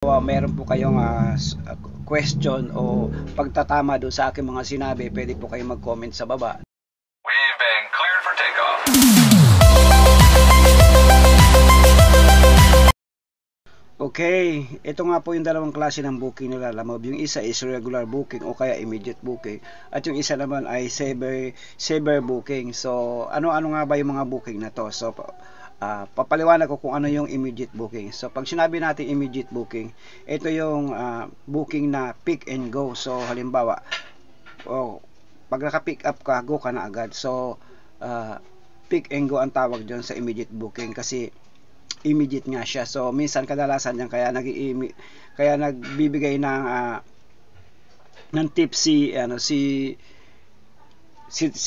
Meron po kayong question o pagtatama doon sa aking mga sinabi, pwede po kayong mag-comment sa baba. We've been cleared for takeoff. Okay, ito nga po yung dalawang klase ng booking nila. Yung isa is regular booking o kaya immediate booking. At yung isa naman ay saver booking. So, ano-ano nga ba yung mga booking na to? So, papaliwanag ko kung ano yung immediate booking. So pag sinabi natin immediate booking, ito yung booking na pick and go. So halimbawa, pag naka-pick up ka, go ka na agad. So pick and go ang tawag dyan sa immediate booking kasi immediate nga siya. So minsan kadalasan yan kaya nagbibigay ng tip si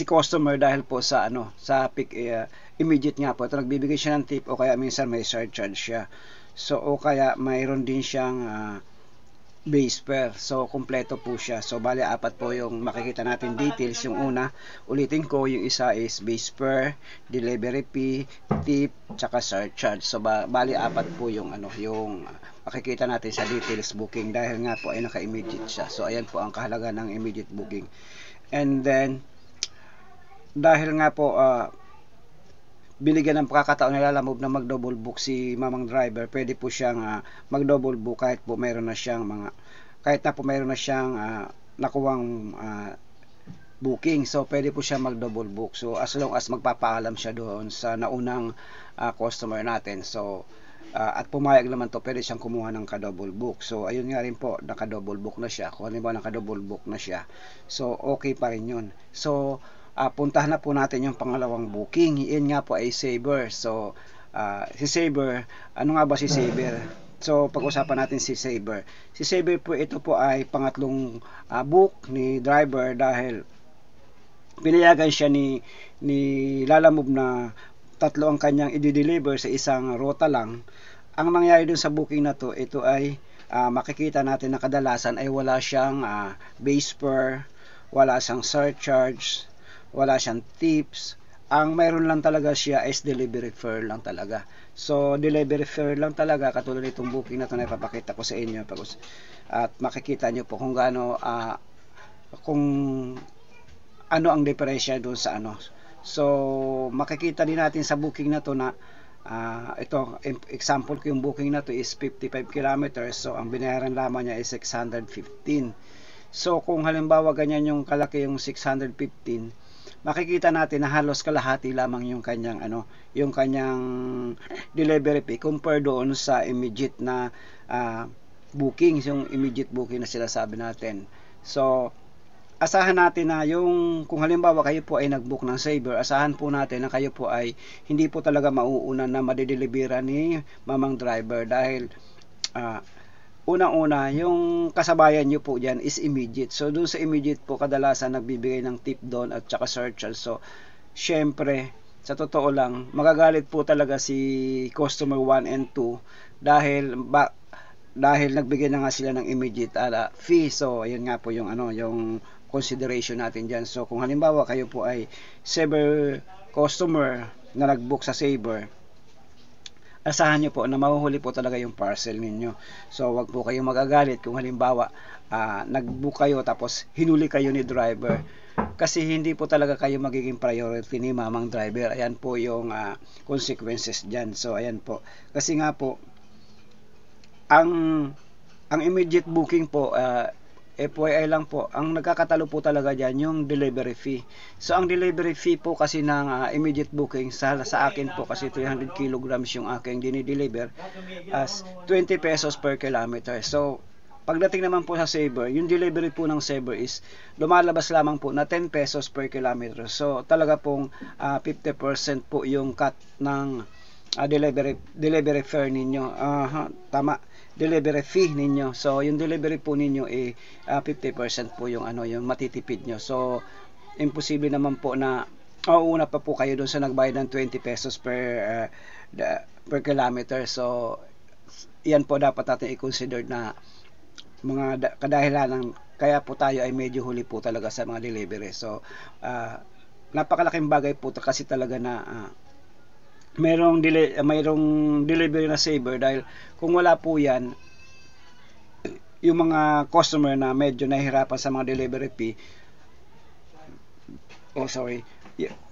customer dahil po sa pick immediate nga po. Ito nagbibigay siya ng tip o kaya minsan may surcharge siya. So o kaya mayroon din siyang base fare. So kumpleto po siya. So bali apat po yung makikita natin details. Yung una, ulitin ko, yung isa is base fare, delivery fee, tip, tsaka surcharge. So bali apat po yung yung makikita natin sa details booking dahil nga po ay naka-immediate siya. So ayan po ang kahalaga ng immediate booking. And then dahil nga po binigyan ng pagkakataon na lalamove na mag-double book si mamang driver, pwede po siyang mag-double book kahit po mayroon na siyang nakuwang booking. So pwede po siya mag-double book. So as long as magpapaalam siya doon sa naunang customer natin. So at pumayag naman to, pwede siyang kumuha ng ka-double book. So ayun nga rin po, naka-double book na siya. Kung ano ba naka-double book na siya, so okay pa rin yun. So puntahan na po natin yung pangalawang booking. Iyan nga po ay Saver. So si Saver, ano nga ba si Saver? So pag-usapan natin si Saver. Si Saver po, ito po ay pangatlong book ni driver dahil pinayagan siya ni Lalamove na tatlo ang kanyang i-deliver sa isang ruta lang. Ang nangyari dun sa booking na to, ito ay makikita natin na kadalasan ay wala siyang base fare, wala siyang surcharge, wala siyang tips. Ang mayroon lang talaga siya is delivery fare lang talaga. So delivery fare lang talaga, katulad nitong booking na ito na ipapakita ko sa inyo at makikita nyo po kung gaano kung ano ang diferensya doon sa So makikita din natin sa booking na to na ito, example ko, yung booking na to is 55 kilometers. So ang binayaran lamang niya is 615. So kung halimbawa ganyan yung kalaki yung 615, makikita natin na halos kalahati lamang yung kanyang delivery fee compare doon sa immediate na booking, yung immediate booking na sila sabi natin. So asahan natin na kung halimbawa kayo po ay nag-book ng Saver, asahan po natin na kayo po ay hindi po talaga mauuna na madideliveran ni mamang driver dahil unang-una, yung kasabayan nyo po dyan is immediate. So dun sa immediate po, kadalasan nagbibigay ng tip doon at saka surcharge. So syempre, sa totoo lang, magagalit po talaga si customer 1 and 2 dahil nagbigay na nga sila ng immediate fee. So ayun nga po yung yung consideration natin dyan. So kung halimbawa kayo po ay Saver customer na nag-book sa Saver, asahan nyo po na mahuhuli po talaga yung parcel ninyo. So wag po kayong magagalit kung halimbawa nag-book kayo tapos hinuli kayo ni driver, kasi hindi po talaga kayo magiging priority ni mamang driver. Ayan po yung consequences dyan. So ayan po, kasi nga po ang immediate booking po, FYI lang po, ang nagkakatalo po talaga dyan yung delivery fee. So ang delivery fee po kasi ng immediate booking sa akin po, kasi 300 kilograms yung aking dinideliver, as 20 pesos per kilometer. So pagdating naman po sa Saver, yung delivery po ng Saver is lumalabas lamang po na 10 pesos per kilometer. So talaga pong 50% po yung cut ng delivery fare ninyo. Tama, delivery fee ninyo. So yung delivery po ninyo 50% po yung yung matitipid nyo. So imposible naman po na una pa po kayo doon sa nagbayad ng 20 pesos per kilometer. So yan po dapat natin i-consider na mga kadahilanan kaya po tayo ay medyo huli po talaga sa mga delivery. So napakalaking bagay po kasi talaga na mayroong delivery na Saver, dahil kung wala po yan, yung mga customer na medyo nahihirapan sa mga delivery fee,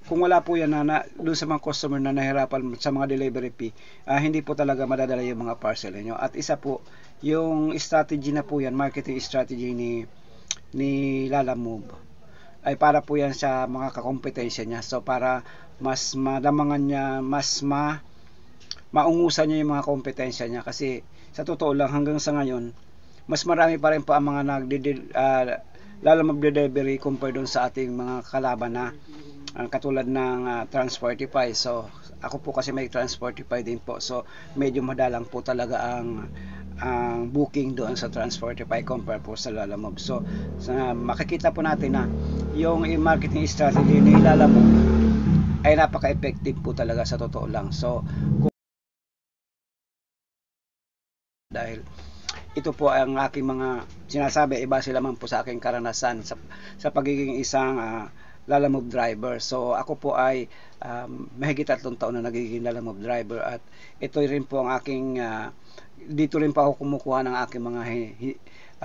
kung wala po yan doon sa mga customer na nahirapan sa mga delivery fee, hindi po talaga madadala yung mga parcel niyo. At isa po, yung strategy na po yan, marketing strategy ni Lalamove, ay para po yan sa mga kakompetensya niya. So para mas madamangan niya, mas maungusan niya yung mga kompetensya niya. Kasi sa totoo lang, hanggang sa ngayon, mas marami pa rin po ang mga Lalamove delivery compare doon sa ating mga kalaban na katulad ng Trans45. So ako po kasi may Trans45 din po, so medyo madalang po talaga ang booking doon sa Trans45 compare po sa Lalamove. So makikita po natin na yung marketing strategy ni Lalamove ay napaka-effective po talaga sa totoo lang. So dahil ito po ang aking mga sinasabi, iba sila man po sa aking karanasan sa pagiging isang Lalamove driver. So ako po ay mahigit 3 taon na nagiging Lalamove driver, at ito rin po ang aking dito rin pa ako kumukuha ng aking mga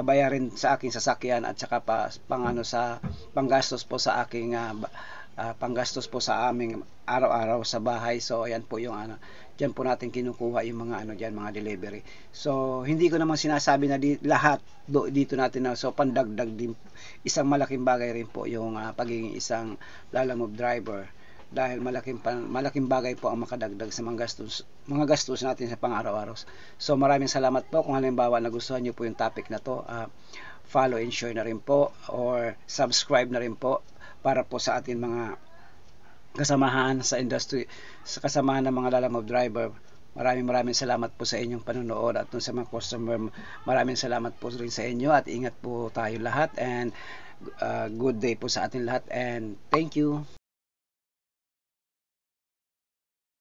bayarin sa aking sasakyan, at saka sa panggastos po sa aking panggastos po sa aming araw-araw sa bahay. So ayan po yung diyan po natin kinukuha yung mga diyan, mga delivery. So hindi ko naman sinasabi na lahat dito natin so pandagdag din, isang malaking bagay rin po yung pagiging isang Lalamove driver, dahil malaking bagay po ang makadagdag sa mga gastos natin sa pang-araw-araw. So maraming salamat po. Kung halimbawa nagustuhan niyo po yung topic na to, follow and share na rin po, or subscribe na rin po para po sa ating mga kasamahan sa industry, sa kasamahan ng mga Lalamove driver. Maraming salamat po sa inyong panonood, at sa mga customer, maraming salamat po rin sa inyo, at ingat po tayo lahat, and good day po sa ating lahat, and thank you.